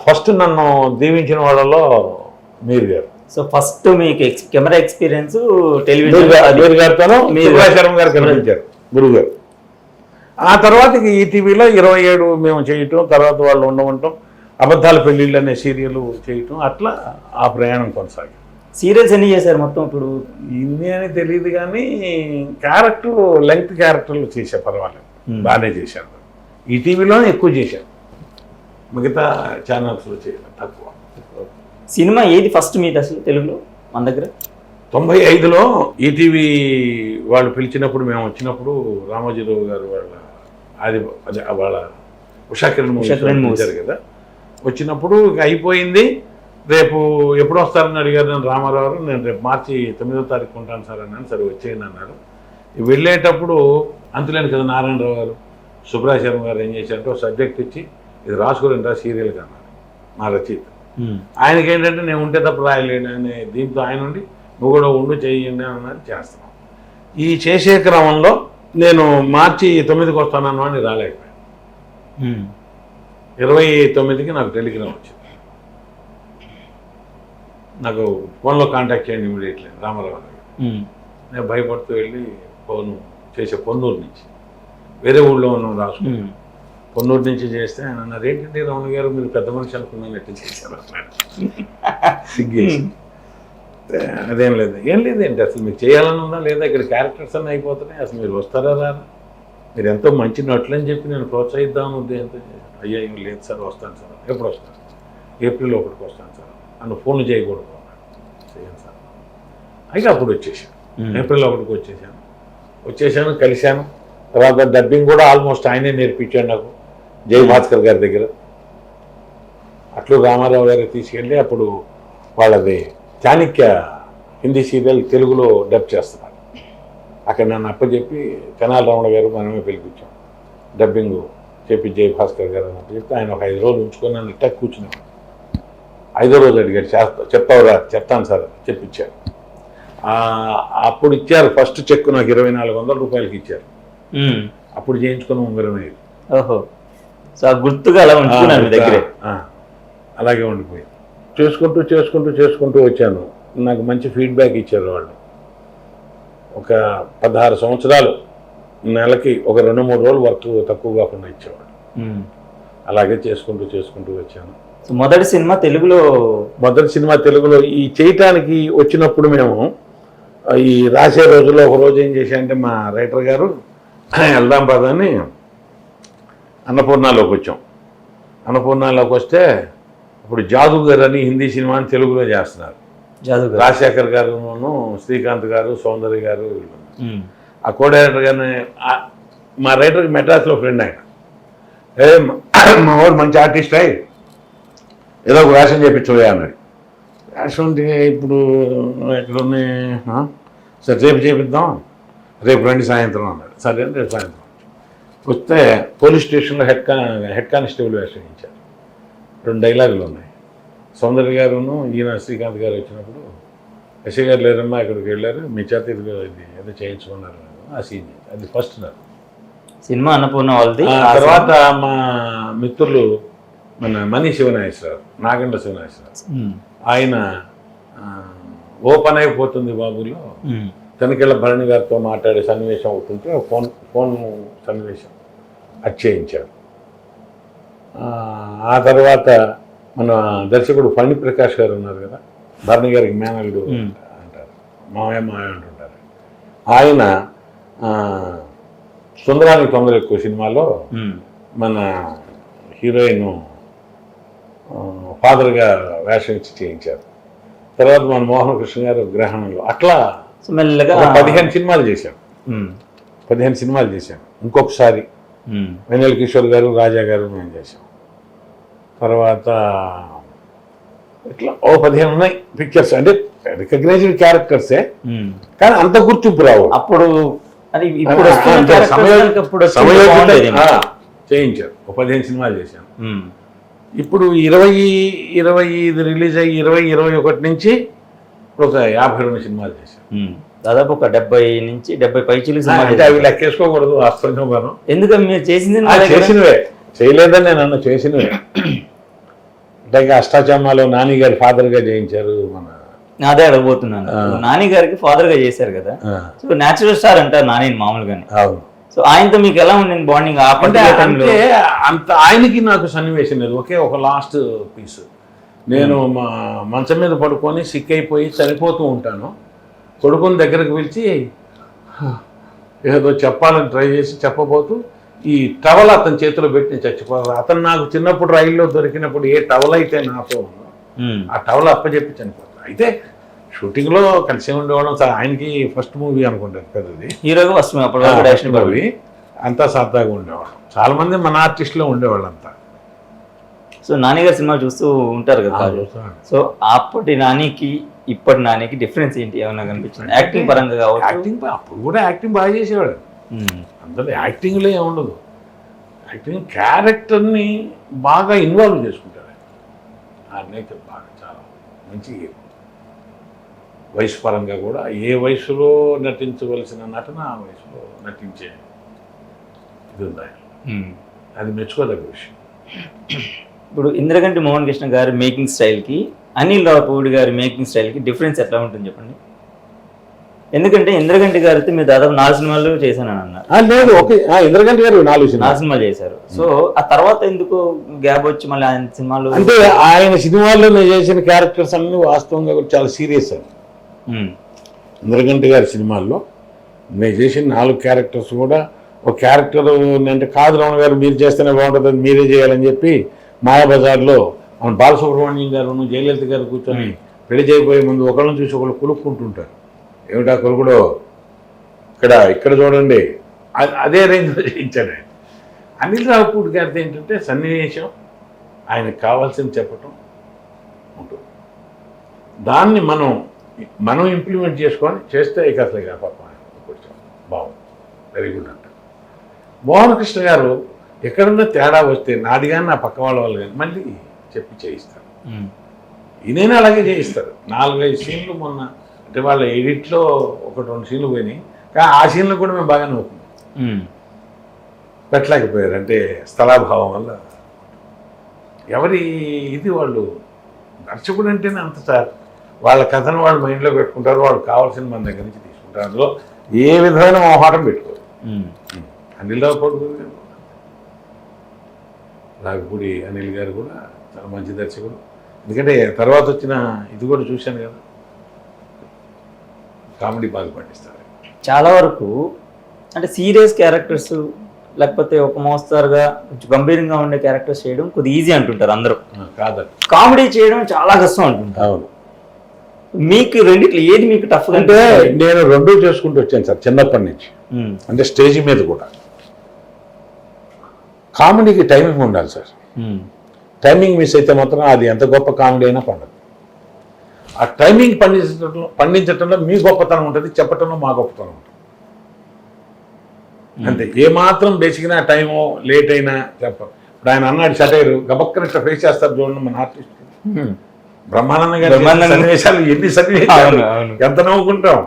First నన్ను దీవించిన వాళ్ళలో మీరు గారు. సో ఫస్ట్ మీకు కెమెరా ఎక్స్పీరియన్స్ టెలివిజన్ మీరు గారితోనూ శర్మ గారు కనిపించారు గురువు గారు. ఆ తర్వాత ఈటీవీలో 27 మేము చేయటం, తర్వాత వాళ్ళు ఉండమంటాం, అబద్ధాల పెళ్ళిళ్ళు అనే సీరియల్ చేయటం, అట్లా ఆ ప్రయాణం కొనసాగింది. సీరియల్స్ ఎన్ని చేశారు మొత్తం? ఇప్పుడు ఇన్ని అని తెలియదు కానీ క్యారెక్టర్ లెంగ్త్ క్యారెక్టర్లు చేసే పర్వాలేదు, బాగానే చేశారు. ఈటీవీలోనే ఎక్కువ చేశారు, మిగతా ఛానల్స్లో చేయలేదు తక్కువ. సినిమా ఏది ఫస్ట్ మీది అసలు తెలుగులో మన దగ్గర? 95లో ఈటీవీ వాళ్ళు పిలిచినప్పుడు మేము వచ్చినప్పుడు రామోజీరావు గారు వాళ్ళ ఉషాకిరణ్ మూవీ కదా, వచ్చినప్పుడు అయిపోయింది. రేపు ఎప్పుడు వస్తారని అడిగారు నేను రామారావు. నేను రేపు మార్చి 9వ తారీఖు ఉంటాను సార్ అన్నాను. సరే వచ్చేయండి అన్నారు. వెళ్ళేటప్పుడు అంతులేని కదా నారాయణరావు గారు, సుబ్రాజ్ శర్మ గారు ఏం చేశారంటే ఒక సబ్జెక్ట్ ఇచ్చి ఇది రాసుకోలేండి రా సీరియల్గా అన్నారు మా రచయిత. ఆయనకి ఏంటంటే నేను ఉంటే తప్ప రాయలేను అనే దీంతో ఆయన ఉండి నువ్వు కూడా ఉండు చేయండి అన్నది చేస్తున్నాం. ఈ చేసే క్రమంలో నేను మార్చి 9కి వస్తానన్నా అని రాలేకపోయాను. 29కి నాకు టెలిగ్రామ్ వచ్చింది. నాకు ఫోన్లో కాంటాక్ట్ చేయండి ఇమీడియట్లీ రామారావు గారు. నేను భయపడుతూ వెళ్ళి ఫోన్ చేసే పొన్నూరు నుంచి, వేరే ఊళ్ళో ఉన్నాం రాసుకున్నాను. పొన్నూరు నుంచి చేస్తే ఆయన అన్నారు ఏంటంటే రమణ గారు మీరు పెద్ద మనిషి అనుకున్నాను ఎట్లా చేశారు అన్నాడు. సిగ్గేసి అదేం లేదు, ఏం లేదేంటి అసలు మీకు చేయాలని ఉందా లేదా, ఇక్కడ క్యారెక్టర్స్ అన్నీ అయిపోతున్నాయి, అసలు మీరు వస్తారా రారా, మీరు ఎంతో మంచి నటులని చెప్పి నేను ప్రోత్సహిద్దామని ఉద్దేశంతో చేశాను. అయ్యా ఏం లేదు సార్ వస్తాను సార్. ఎప్పుడు వస్తాను? ఏప్రిల్ 1కి వస్తాను సార్. నన్ను ఫోన్లు చేయకూడదు అన్నాడు. చేయండి సార్. అయితే అప్పుడు వచ్చేసాను, ఏప్రిల్ 1కి వచ్చేసాను, కలిశాను. తర్వాత డబ్బింగ్ కూడా ఆల్మోస్ట్ ఆయనే నేర్పించాడు నాకు, జై భాస్కర్ గారి దగ్గర. అట్లు రామారావు గారికి తీసుకెళ్ళి అప్పుడు వాళ్ళది చాణక్య హిందీ సీరియల్ తెలుగులో డబ్ చేస్తున్నారు. అక్కడ నన్ను అప్పచెప్పి తెనాలి రమణ గారు మనమే పిలిపించాం. డబ్బింగ్ చెప్పి జై భాస్కర్ గారు అని అప్పచెప్తే ఆయన ఒక 5 రోజులు ఉంచుకొని నన్ను ఇట్టా కూర్చున్నాను. 5వ రోజు అడిగాడు చెప్తావురా, చెప్తాను సార్ చెప్పించారు. అప్పుడు ఇచ్చారు ఫస్ట్ చెక్ నాకు 2400 రూపాయలకి ఇచ్చారు. అప్పుడు చేయించుకున్న ఉంగరం ఇది. ఓహో, సో గుర్తుగా అలా ఉంటున్నాను మీ దగ్గరే. అలాగే ఉండిపోయింది. చేసుకుంటూ వచ్చాను. నాకు మంచి ఫీడ్బ్యాక్ ఇచ్చారు వాళ్ళు. ఒక 16 సంవత్సరాలు నెలకి ఒక 2-3 రోజులు వర్క్ తక్కువ కాకుండా ఇచ్చేవాడు. అలాగే చేసుకుంటూ వచ్చాను. మొదటి సినిమా తెలుగులో ఈ చేయటానికి వచ్చినప్పుడు మేము ఈ రాసే రోజుల్లో ఒక రోజు ఏం చేశానంటే మా రైటర్ గారు వెళ్దాం పదని అన్నపూర్ణలోకి వచ్చాం. అన్నపూర్ణలోకి వస్తే ఇప్పుడు జాదుగర్ అని హిందీ సినిమాని తెలుగులో చేస్తున్నారు. రాజశేఖర్ గారును, శ్రీకాంత్ గారు, సౌందర్య గారు. ఆ కో డైరెక్టర్ గారిని మా రైటర్కి మెడ్రాస్లో ఫ్రెండ్ ఆయన. మా వాడు మంచి ఆర్టిస్ట్ అయ్యి ఏదో ఒక వేషం చేయించబోయా అన్నాడు. వేషం అంటే ఇప్పుడు ఎక్కడున్నా సరే రేపు చేపిద్దాం, రేపు రండి సాయంత్రం అన్నాడు. సరే అని రేపు సాయంత్రం వస్తే పోలీస్ స్టేషన్లో హెడ్ కానిస్టేబుల్ వేషం ఇచ్చారు. 2 డైలాగులు ఉన్నాయి. సౌందర్య గారును ఈయన శ్రీకాంత్ గారు వచ్చినప్పుడు ఎస్ఐ గారు లేరమ్మా ఇక్కడికి వెళ్ళారు, మీ చేత ఇది ఏదో చేయించుకున్నారు. ఆ సీన్ అది ఫస్ట్ నాకు సినిమా అన్నపూర్ణ వాళ్ళది. తర్వాత మా మిత్రులు మన మనీ శివనాగేశ్వరరావు, నాగండ్ల శివనాగేశ్వరరావు, ఆయన ఓపెన్ అయిపోతుంది బాబులో తనికెళ్ళ భరణి గారితో మాట్లాడే సన్నివేశం అవుతుంటే ఫోన్ సన్నివేశం అది చేయించారు. ఆ తర్వాత మన దర్శకుడు ఫణి ప్రకాష్ గారు ఉన్నారు కదా, భరణి గారికి మేనల్లుడు అంటారు, మావయ్య అంటుంటారు. ఆయన సుందరానికి తొందర ఎక్కువ సినిమాలో మన హీరోయిన్ ఫాదర్గా వేషం ఇచ్చి చేయించారు. తర్వాత మన మోహన్ కృష్ణ గారు గ్రహణంలో. అట్లా మెల్లగా 15 సినిమాలు చేశాను. 15 సినిమాలు చేశాను. ఇంకొకసారి వెన్నెల కిషోర్ గారు, రాజా గారు మేము చేశాం. తర్వాత ఇట్లా 15 ఉన్నాయి పిక్చర్స్. అంటే రికగ్నైజ్డ్ క్యారెక్టర్సే కానీ అంత గుర్తింపు రావు. అప్పుడు చేయించారు. 15 సినిమాలు చేశాను. ఇప్పుడు 25 రిలీజ్ అయ్యి 21 నుంచి ఒక 52 సినిమాలు చేశాను. దాదాపు ఒక 70 నుంచి 70 పైచీలు అవి లెక్కేసుకోకూడదు వాస్తవంగా. మనం ఎందుకంటే మీరు చేసినవే చేయలేదని నేను అన్న చేసినవే. అట్లాగే అష్టాచమ్మాలో నాని గారి ఫాదర్గా చేయించారు మన. అదే అడగబోతున్నాను. నాని గారికి ఫాదర్ గా చేశారు కదా, సో న్యాచురల్ స్టార్ అంటారు నాని మామూలుగానే. అవును. సో ఆయనతో మీకు ఎలా ఉండింది బాండింగ్? అంటే అంత ఆయనకి నాకు సన్నివేశం లేదు. ఒక లాస్ట్ పీస్, నేను మా మంచం మీద పడుకొని సిక్ అయిపోయి చనిపోతూ ఉంటాను. కొడుకుని దగ్గరకు పిలిచి ఏదో చెప్పాలని ట్రై చేసి చెప్పబోతూ ఈ టవల్ అతని చేతిలో పెట్టి నేను చచ్చిపోవాలి. అతను నాకు చిన్నప్పుడు రైల్లో దొరికినప్పుడు ఏ టవల్ అయితే నాతో ఉందో ఆ టవల్ అప్పచెప్పి చనిపోతాను. అయితే షూటింగ్లో కలిసి ఉండేవాళ్ళం. ఆయనకి ఫస్ట్ మూవీ అనుకుంటారు పెద్దది, హీరోగా ఫస్ట్ మూవీ. అంతా సరదాగా ఉండేవాళ్ళం. చాలా మంది మన ఆర్టిస్టులో ఉండేవాళ్ళు అంతా. సో నాని గారి సినిమా చూస్తూ ఉంటారు కదా, సో అప్పటి నానికి ఇప్పటి నానికి డిఫరెన్స్ ఏంటి ఏమన్నా కనిపించింది? యాక్టింగ్ పరంగా కావచ్చు. యాక్టింగ్ అప్పుడు కూడా యాక్టింగ్ బాగా చేసేవాడు. అందరూ యాక్టింగ్లో ఏముండదు. యాక్టింగ్ క్యారెక్టర్ని బాగా ఇన్వాల్వ్ చేసుకుంటారు. ఆ నేచర్ బాగా చాలా మంచి. వయసు పరంగా కూడా ఏ వయసులో నటించవలసిన నటన ఆ వయసులో నటించే ఇది ఉంది. అది మెచ్చుకోదగ్గ విషయం. ఇప్పుడు ఇంద్రగంటి మోహన్ కృష్ణ గారి మేకింగ్ స్టైల్కి అనిల్ రావుపూడి గారి మేకింగ్ స్టైల్కి డిఫరెన్స్ ఎట్లా ఉంటుంది చెప్పండి? ఎందుకంటే ఇంద్రగంటి గారితో మీరు దాదాపు 4 సినిమాలు చేశానని అన్నారు. లేదు, ఓకే. ఇంద్రగంటి గారు 4 సినిమాలు చేశారు. సో ఆ తర్వాత ఎందుకు గ్యాప్ వచ్చి మళ్ళీ ఆయన సినిమాలు? అంటే ఆయన సినిమాల్లో నేను చేసిన క్యారెక్టర్స్ అన్ని వాస్తవంగా కూడా చాలా సీరియస్ అని. ఇంద్రగంటి గారి సినిమాల్లో నేను చేసిన 4 క్యారెక్టర్స్ కూడా, ఒక క్యారెక్టర్ అంటే కాదు రమణ గారు మీరు చేస్తేనే బాగుంటుంది, మీరే చేయాలని చెప్పి మాయాబజార్లో మన బాలసుబ్రహ్మణ్యం గారు జయలలిత గారు కూర్చొని పెళ్లి చేయబోయే ముందు ఒకళ్ళని చూసి ఒకళ్ళు కొలుక్కుంటుంటారు. ఏమిటా కొలుకుడో ఇక్కడ చూడండి, అదే రేంజ్లో చేయించాడు ఆయన. అనిల్ రావుపూడి గారిది ఏంటంటే సన్నివేశం ఆయనకు కావాల్సింది చెప్పటం ఉంటుంది. దాన్ని మనం ఇంప్లిమెంట్ చేసుకొని చేస్తే ఇక అసలు పాపం కొంచెం బాగుంది, వెరీ గుడ్ అంటారు. మోహన్ కృష్ణ గారు ఎక్కడన్నా తేడా వస్తే నాది కానీ నా పక్క వాళ్ళు కానీ మళ్ళీ చెప్పి చేయిస్తారు. ఈయనైనా అలాగే చేయిస్తారు. 4-5 సీన్లు మొన్న అంటే వాళ్ళ ఎడిట్లో 1-2 సీన్లు పోయినాయి, కానీ ఆ సీన్లు కూడా మేము బాగానే అవుతుంది పెట్టలేకపోయారు. అంటే స్థలాభావం వల్ల ఎవరి ఇది వాళ్ళు దర్శకుడు అంటేనే అంత సార్, వాళ్ళ కథను వాళ్ళు మైండ్లో పెట్టుకుంటారు, వాళ్ళు కావాల్సిన మన దగ్గర నుంచి తీసుకుంటారు. అందులో ఏ విధమైన మొహాటం పెట్టుకోరు. అనిల్ రావుపూడి రావుపూడి అనిల్ గారు కూడా చాలా మంచి దర్శకుడు. ఎందుకంటే తర్వాత వచ్చిన ఇది కూడా చూశాను కదా, కామెడీ బాగా పండిస్తారు. చాలా వరకు అంటే సీరియస్ క్యారెక్టర్స్ లేకపోతే ఒక మోస్తారుగా కొంచెం గంభీరంగా ఉండే క్యారెక్టర్స్ చేయడం కొద్దిగా ఈజీ అంటుంటారు అందరూ. కాదండి, కామెడీ చేయడం చాలా కష్టం అంటుంటారు. అవును. మీకు రెండిట్లో ఏది మీకు టఫ్? అంటే నేను 2 చేసుకుంటూ వచ్చాను సార్ చిన్నప్పటి నుంచి. అంటే స్టేజ్ మీద కూడా కామెడీకి టైమింగ్ ఉండాలి సార్. టైమింగ్ మిస్ అయితే మాత్రం అది ఎంత గొప్ప కామెడీ అయినా పండదు. ఆ టైమింగ్ పండించడంలో మీ గొప్పతనం ఉంటుంది, చెప్పటంలో మా గొప్పతనం ఉంటుంది. అంటే ఏమాత్రం బేసిక్గా టైము లేట్ అయినా చెప్ప. ఇప్పుడు ఆయన అన్నాడు షటైర్ గబక్కన ఇట్లా ఫేస్ చేస్తారు చూడండి మన ఆర్టిస్ట్. బ్రహ్మానంద గారి సన్నివేశాలు ఎన్ని సన్నివేశాలు ఎంత నవ్వుకుంటాం.